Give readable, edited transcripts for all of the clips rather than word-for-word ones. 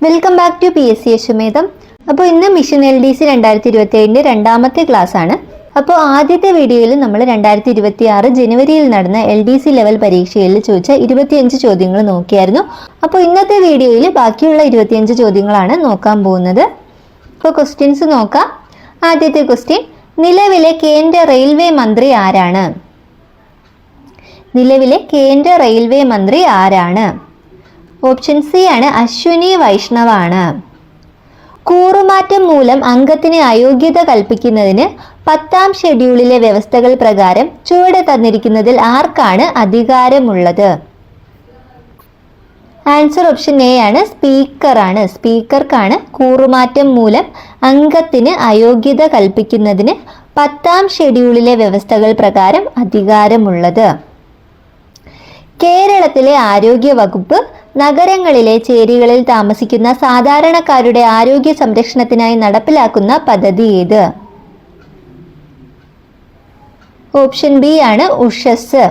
Welcome back to PSC അശ്വമേധം. അപ്പോൾ ഇന്ന് mission LDC 2027 രണ്ടാമത്തെ ക്ലാസ് ആണ്. അപ്പോൾ ആദ്യത്തെ വീഡിയോയിൽ നമ്മൾ 2026 ജനുവരിയിൽ നടന്ന LDC ലെവൽ പരീക്ഷയിൽ ചോദിച്ച 25 ചോദ്യങ്ങൾ നോക്കിയായിരുന്നു. അപ്പോൾ ഇന്നത്തെ വീഡിയോയിൽ ബാക്കിയുള്ള 25 ചോദ്യങ്ങളാണ് നോക്കാൻ പോകുന്നത്. അപ്പോൾ ക്വസ്റ്റ്യൻസ് നോക്കാം. ആദ്യത്തെ ക്വസ്റ്റ്യൻ, നിലവിലെ കേന്ദ്ര റെയിൽവേ മന്ത്രി ആരാണ്? നിലവിലെ കേന്ദ്ര റെയിൽവേ മന്ത്രി ആരാണ്? ഓപ്ഷൻ സി ആണ് അശ്വിനി വൈഷ്ണവാണ്. കൂറുമാറ്റം മൂലം അംഗത്തിന് അയോഗ്യത കൽപ്പിക്കുന്നതിന് 10ാം ഷെഡ്യൂളിലെ വ്യവസ്ഥകൾ പ്രകാരം ചുവടെ തന്നിരിക്കുന്നതിൽ ആർക്കാണ് അധികാരമുള്ളത്? ആൻസർ ഓപ്ഷൻ എ ആണ്, സ്പീക്കറാണ്. സ്പീക്കർക്കാണ് കൂറുമാറ്റം മൂലം അംഗത്തിന് അയോഗ്യത കൽപ്പിക്കുന്നതിന് 10ാം ഷെഡ്യൂളിലെ വ്യവസ്ഥകൾ പ്രകാരം അധികാരമുള്ളത്. കേരളത്തിലെ ആരോഗ്യ വകുപ്പ് നഗരങ്ങളിലെ ചേരികളിൽ താമസിക്കുന്ന സാധാരണക്കാരുടെ ആരോഗ്യ സംരക്ഷണത്തിനായി നടപ്പിലാക്കുന്ന പദ്ധതി ഏത്? ഓപ്ഷൻ ബി ആണ് ഉഷസ്.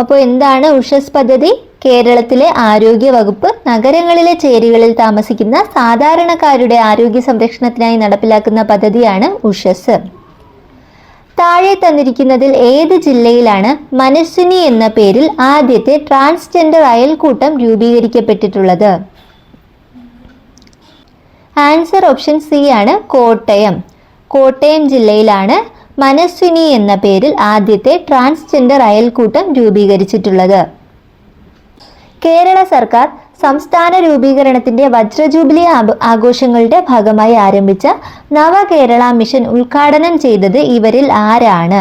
അപ്പോൾ എന്താണ് ഉഷസ് പദ്ധതി? കേരളത്തിലെ ആരോഗ്യ വകുപ്പ് നഗരങ്ങളിലെ ചേരികളിൽ താമസിക്കുന്ന സാധാരണക്കാരുടെ ആരോഗ്യ സംരക്ഷണത്തിനായി നടപ്പിലാക്കുന്ന പദ്ധതിയാണ് ഉഷസ്. താഴെ തന്നിരിക്കുന്നതിൽ ഏത് ജില്ലയിലാണ് മനസ്വിനി എന്ന പേരിൽ ആദ്യത്തെ ട്രാൻസ്ജെൻഡർ അയൽക്കൂട്ടം രൂപീകരിക്കപ്പെട്ടിട്ടുള്ളത്? ആൻസർ ഓപ്ഷൻ സി ആണ്, കോട്ടയം. കോട്ടയം ജില്ലയിലാണ് മനസ്വിനി എന്ന പേരിൽ ആദ്യത്തെ ട്രാൻസ്ജെൻഡർ അയൽക്കൂട്ടം രൂപീകരിച്ചിട്ടുള്ളത്. കേരള സർക്കാർ സംസ്ഥാന രൂപീകരണത്തിന്റെ വജ്രജൂബിലി ആഘോഷങ്ങളുടെ ഭാഗമായി ആരംഭിച്ച നവകേരള മിഷൻ ഉദ്ഘാടനം ചെയ്തത് ഇവരിൽ ആരാണ്?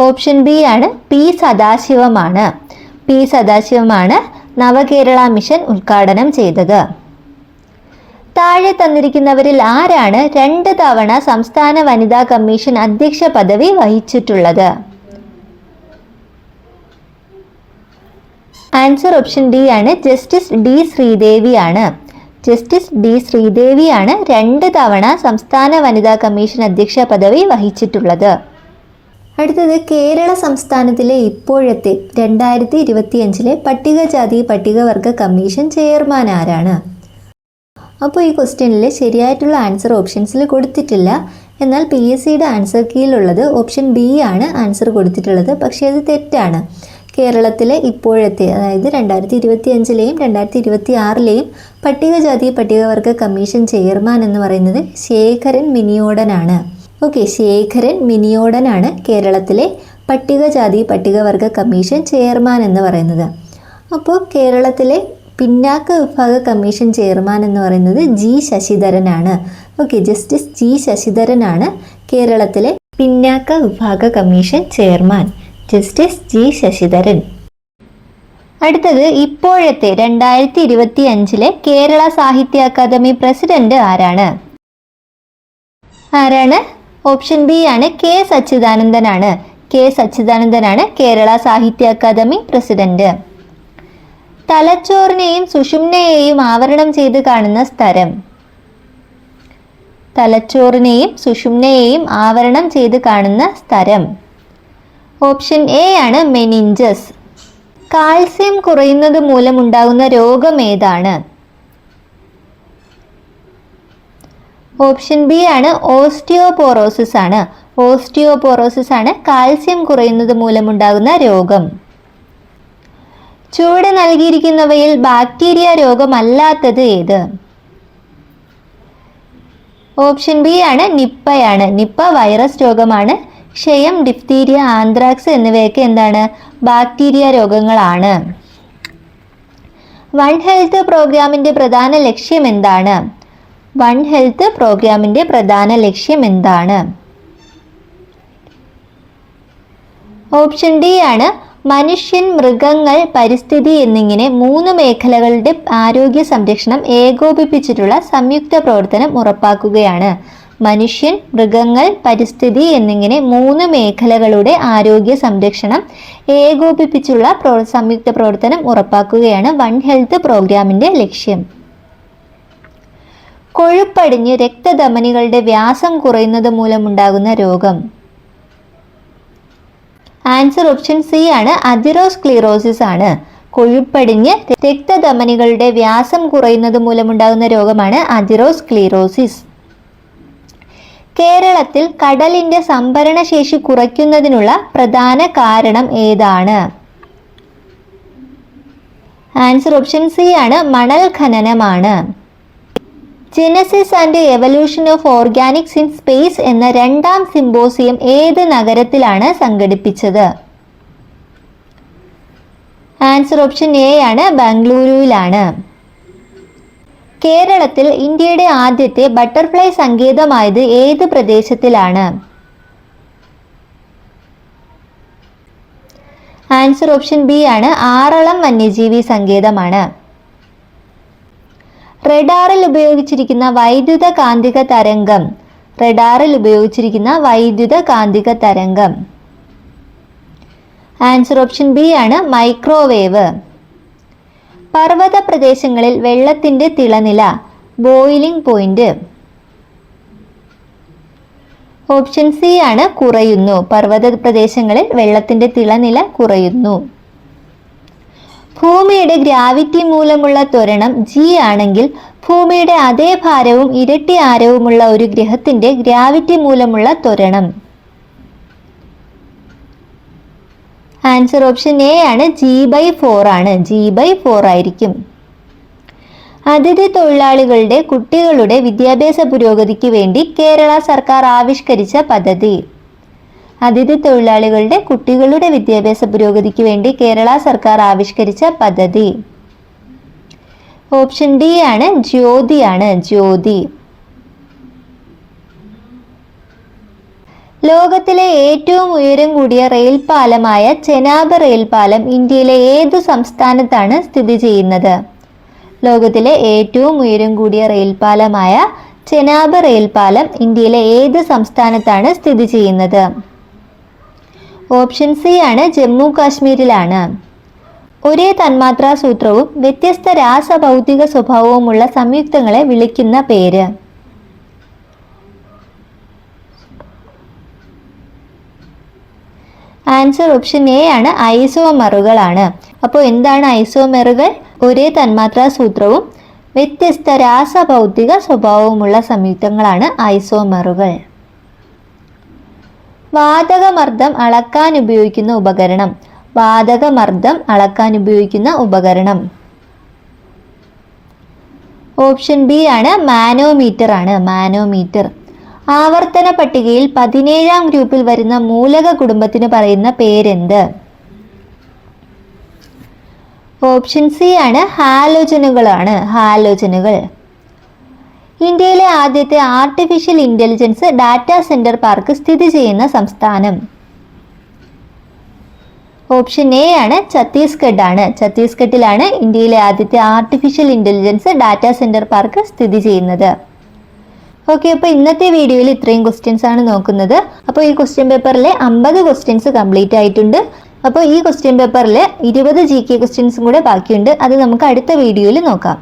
ഓപ്ഷൻ ബി ആണ്, പി സദാശിവമാണ്. പി സദാശിവമാണ് നവകേരള മിഷൻ ഉദ്ഘാടനം ചെയ്തത്. താഴെ തന്നിരിക്കുന്നവരിൽ ആരാണ് 2 തവണ സംസ്ഥാന വനിതാ കമ്മീഷൻ അധ്യക്ഷ പദവി വഹിച്ചിട്ടുള്ളത്? ആൻസർ ഓപ്ഷൻ ഡി ആണ്, ജസ്റ്റിസ് ഡി ശ്രീദേവിയാണ്. ജസ്റ്റിസ് ഡി ശ്രീദേവിയാണ് 2 തവണ സംസ്ഥാന വനിതാ കമ്മീഷൻ അധ്യക്ഷ പദവി വഹിച്ചിട്ടുള്ളത്. അടുത്തത്, കേരള സംസ്ഥാനത്തിലെ ഇപ്പോഴത്തെ 2025 പട്ടികജാതി പട്ടികവർഗ കമ്മീഷൻ ചെയർമാൻ ആരാണ്? അപ്പോൾ ഈ ക്വസ്റ്റ്യനിൽ ശരിയായിട്ടുള്ള ആൻസർ ഓപ്ഷൻസിൽ കൊടുത്തിട്ടില്ല. എന്നാൽ PSCയുടെ ആൻസർ കീയിലുള്ളത് ഓപ്ഷൻ ബി ആണ് ആൻസർ കൊടുത്തിട്ടുള്ളത്. പക്ഷേ അത് തെറ്റാണ്. കേരളത്തിലെ ഇപ്പോഴത്തെ, അതായത് 2025 2026 പട്ടികജാതി പട്ടികവർഗ കമ്മീഷൻ ചെയർമാൻ എന്ന് പറയുന്നത് ശേഖരൻ മിനിയോടനാണ്. ഓക്കെ, ശേഖരൻ മിനിയോടനാണ് കേരളത്തിലെ പട്ടികജാതി പട്ടികവർഗ കമ്മീഷൻ ചെയർമാൻ എന്ന് പറയുന്നത്. അപ്പോൾ കേരളത്തിലെ പിന്നാക്ക വിഭാഗ കമ്മീഷൻ ചെയർമാൻ എന്ന് പറയുന്നത് ജി ശശിധരനാണ്. ഓക്കെ, ജസ്റ്റിസ് ജി ശശിധരനാണ് കേരളത്തിലെ പിന്നാക്ക വിഭാഗ commission chairman. Justice G Sasidharan. അടുത്തത്, ഇപ്പോഴത്തെ 2025 കേരള സാഹിത്യ അക്കാദമി പ്രസിഡന്റ് ആരാണ്? ആരാണ്? ഓപ്ഷൻ ബി ആണ്, കെ സച്ചിദാനന്ദനാണ്. കെ സച്ചിദാനന്ദനാണ് കേരള സാഹിത്യ അക്കാദമി പ്രസിഡന്റ്. തലച്ചോറിനെയും സുഷുമ്നയെയും ആവരണം ചെയ്ത് കാണുന്ന സ്ഥലം. തലച്ചോറിനെയും സുഷുമ്നയെയും ആവരണം ചെയ്ത് കാണുന്ന സ്ഥലം. ഓപ്ഷൻ എ ആണ്, മെനിഞ്ചസ്. കാൽസ്യം കുറയുന്നത് മൂലം ഉണ്ടാകുന്ന രോഗം ഏതാണ്? ഓപ്ഷൻ ബി ആണ്, ഓസ്റ്റിയോപോറോസിസ് ആണ്. ഓസ്റ്റിയോപോറോസിസ് ആണ് കാൽസ്യം കുറയുന്നത് മൂലമുണ്ടാകുന്ന രോഗം. ചുവടെ നൽകിയിരിക്കുന്നവയിൽ ബാക്ടീരിയ രോഗമല്ലാത്തത് ഏത്? ഓപ്ഷൻ ബി ആണ്, നിപ്പയാണ്. നിപ്പ വൈറസ് രോഗമാണ്. ക്ഷയം, ഡിഫ്തീരിയ, ആന്ത്രാക്സ് എന്നിവയൊക്കെ എന്താണ്? ബാക്ടീരിയ രോഗങ്ങളാണ്. വൺ ഹെൽത്ത് പ്രോഗ്രാമിന്റെ പ്രധാന ലക്ഷ്യം എന്താണ്? വൺ ഹെൽത്ത് പ്രോഗ്രാമിന്റെ പ്രധാന ലക്ഷ്യം എന്താണ്? ഓപ്ഷൻ ഡി ആണ്, മനുഷ്യൻ, മൃഗങ്ങൾ, പരിസ്ഥിതി എന്നിങ്ങനെ 3 മേഖലകളുടെ ആരോഗ്യ സംരക്ഷണം ഏകോപിപ്പിച്ചിട്ടുള്ള സംയുക്ത പ്രവർത്തനം ഉറപ്പാക്കുകയാണ്. മനുഷ്യൻ, മൃഗങ്ങൾ, പരിസ്ഥിതി എന്നിങ്ങനെ 3 മേഖലകളുടെ ആരോഗ്യ സംരക്ഷണം ഏകോപിപ്പിച്ചുള്ള സംയുക്ത പ്രവർത്തനം ഉറപ്പാക്കുകയാണ് വൺ ഹെൽത്ത് പ്രോഗ്രാമിന്റെ ലക്ഷ്യം. കൊഴുപ്പടിഞ്ഞ് രക്തധമനികളുടെ വ്യാസം കുറയുന്നത് മൂലമുണ്ടാകുന്ന രോഗം. ആൻസർ ഓപ്ഷൻ സി ആണ്, അതിറോസ്ക്ലീറോസിസ് ആണ്. കൊഴുപ്പടിഞ്ഞ് രക്തധമനികളുടെ വ്യാസം കുറയുന്നത് മൂലമുണ്ടാകുന്ന രോഗമാണ് അതിറോസ്ക്ലീറോസിസ്. കേരളത്തിൽ കടലിന്റെ സംഭരണശേഷി കുറയ്ക്കുന്നതിനുള്ള പ്രധാന കാരണം ഏതാണ്? ആൻസർ ഓപ്ഷൻ സി ആണ്, മണൽ ഖനനമാണ്. Genesis and evolution of organics in space എന്ന 2ാം സിമ്പോസിയം ഏത് നഗരത്തിലാണ് സംഘടിപ്പിച്ചത്? ആൻസർ ഓപ്ഷൻ എ ആണ്, ബാംഗ്ലൂരുവിലാണ്. കേരളത്തിൽ ഇന്ത്യയുടെ ആദ്യത്തെ ബട്ടർഫ്ലൈ സങ്കേതമായത് ഏത് പ്രദേശത്തിലാണ്? ആൻസർ ഓപ്ഷൻ ബി ആണ്, ആറളം വന്യജീവി സങ്കേതമാണ്. റഡാറിൽ ഉപയോഗിച്ചിരിക്കുന്ന വൈദ്യുത കാന്തിക തരംഗം. റഡാറിൽ ഉപയോഗിച്ചിരിക്കുന്ന വൈദ്യുത കാന്തിക തരംഗം. ആൻസർ ഓപ്ഷൻ ബി ആണ്, മൈക്രോവേവ്. പർവ്വത പ്രദേശങ്ങളിൽ വെള്ളത്തിന്റെ തിളനില. Boiling point. ഓപ്ഷൻ സി ആണ്, കുറയുന്നു. പർവ്വത പ്രദേശങ്ങളിൽ വെള്ളത്തിന്റെ തിളനില കുറയുന്നു. ഭൂമിയുടെ ഗ്രാവിറ്റി മൂലമുള്ള ത്വരണം g ആണെങ്കിൽ ഭൂമിയുടെ അതേ ഭാരവും ഇരട്ടി ആരവുമുള്ള ഒരു ഗ്രഹത്തിന്റെ ഗ്രാവിറ്റി മൂലമുള്ള ത്വരണം. ആൻസർ ഓപ്ഷൻ എ ആണ്, g/4 ആണ്. g/4 ആയിരിക്കും. അതിഥി തൊഴിലാളികളുടെ കുട്ടികളുടെ വിദ്യാഭ്യാസ പുരോഗതിക്ക് വേണ്ടി കേരള സർക്കാർ ആവിഷ്കരിച്ച പദ്ധതി. അതിഥി തൊഴിലാളികളുടെ കുട്ടികളുടെ വിദ്യാഭ്യാസ പുരോഗതിക്ക് വേണ്ടി കേരള സർക്കാർ ആവിഷ്കരിച്ച പദ്ധതി. ഓപ്ഷൻ ഡി ആണ്, ജ്യോതി ആണ്. ജ്യോതി. ലോകത്തിലെ ഏറ്റവും ഉയരം കൂടിയ റെയിൽ പാലമായ ചെനാബ് റെയിൽ പാലം ഇന്ത്യയിലെ ഏതു സംസ്ഥാനത്താണ് സ്ഥിതി ചെയ്യുന്നത്? ലോകത്തിലെ ഏറ്റവും ഉയരം കൂടിയ റെയിൽ പാലമായ ചെനാബ് റെയിൽ പാലം ഇന്ത്യയിലെ ഏത് സംസ്ഥാനത്താണ് സ്ഥിതി ചെയ്യുന്നത്? ഓപ്ഷൻ സി ആണ്, ജമ്മു കാശ്മീരിലാണ്. ഒരേ തന്മാത്രാ സൂത്രവും വ്യത്യസ്ത രാസഭൗതിക സ്വഭാവവുമുള്ള സംയുക്തങ്ങളെ വിളിക്കുന്ന പേര്? ആൻസർ ഓപ്ഷൻ എ ആണ്, ഐസോമറുകളാണ്. അപ്പോൾ എന്താണ് ഐസോമറുകൾ? ഒരേ തന്മാത്രാ സൂത്രവും വ്യത്യസ്ത രാസഭൗതിക സ്വഭാവവുമുള്ള സംയുക്തങ്ങളാണ് ഐസോമറുകൾ. വാതകമർദ്ദം അളക്കാൻ ഉപയോഗിക്കുന്ന ഉപകരണം. വാതകമർദ്ദം അളക്കാൻ ഉപയോഗിക്കുന്ന ഉപകരണം. ഓപ്ഷൻ ബി ആണ്, മാനോമീറ്റർ ആണ്. മാനോമീറ്റർ. ആവർത്തന പട്ടികയിൽ 17ാം ഗ്രൂപ്പിൽ വരുന്ന മൂലക കുടുംബത്തിന് പറയുന്ന പേരെന്ത്? ഓപ്ഷൻ സി ആണ്, ഹാലോജനുകളാണ്. ഹാലോജനുകൾ. ഇന്ത്യയിലെ ആദ്യത്തെ artificial intelligence data centre park സ്ഥിതി ചെയ്യുന്ന സംസ്ഥാനം? ഓപ്ഷൻ എ ആണ്, ഛത്തീസ്ഗഡ് ആണ്. ഛത്തീസ്ഗഡിലാണ് ഇന്ത്യയിലെ ആദ്യത്തെ artificial intelligence data centre park സ്ഥിതി ചെയ്യുന്നത്. ഓക്കെ, അപ്പോൾ ഇന്നത്തെ വീഡിയോയിൽ ഇത്രയും ക്വസ്റ്റ്യൻസ് ആണ് നോക്കുന്നത്. അപ്പോൾ ഈ ക്വസ്റ്റ്യൻ പേപ്പറിലെ 50 ക്വസ്റ്റ്യൻസ് കംപ്ലീറ്റ് ആയിട്ടുണ്ട്. അപ്പോൾ ഈ ക്വസ്റ്റ്യൻ പേപ്പറിൽ 20 GK ക്വസ്റ്റ്യൻസും കൂടെ ബാക്കിയുണ്ട്. അത് നമുക്ക് അടുത്ത വീഡിയോയിൽ നോക്കാം.